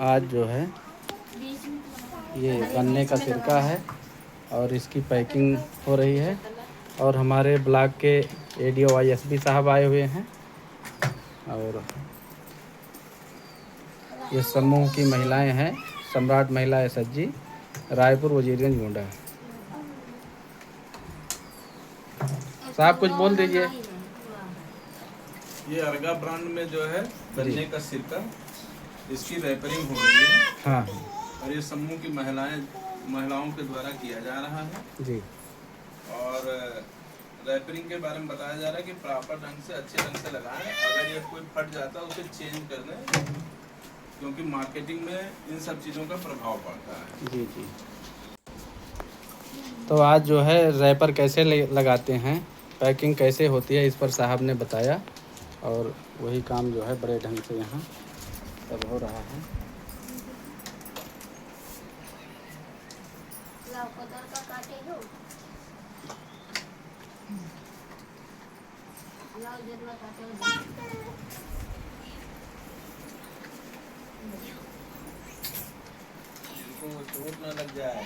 आज जो है ये गन्ने का सिरका है और इसकी पैकिंग हो रही है। और हमारे ब्लॉक के ADO ISP साहब आए हुए हैं और ये समूह की महिलाएं हैं। सम्राट महिला SHG रायपुर वजीरगंज गोंडा। साहब कुछ बोल दीजिए। ये अर्गा ब्रांड में जो है गन्ने का सिरका, इसकी रैपरिंग हो रही है। हाँ और ये समूह की महिलाओं के द्वारा किया जा रहा है जी। और रैपरिंग के बारे में बताया जा रहा है कि प्रॉपर ढंग से, अच्छे ढंग से लगाएं। अगर ये कोई फट जाता है उसे चेंज कर दें, क्योंकि मार्केटिंग में इन सब चीज़ों का प्रभाव पड़ता है। जी जी। तो आज जो है रैपर कैसे लगाते हैं, पैकिंग कैसे होती है, इस पर साहब ने बताया और वही काम जो है बड़े ढंग से यहाँ सब हो रहा है। इनको चोट न लग जाए।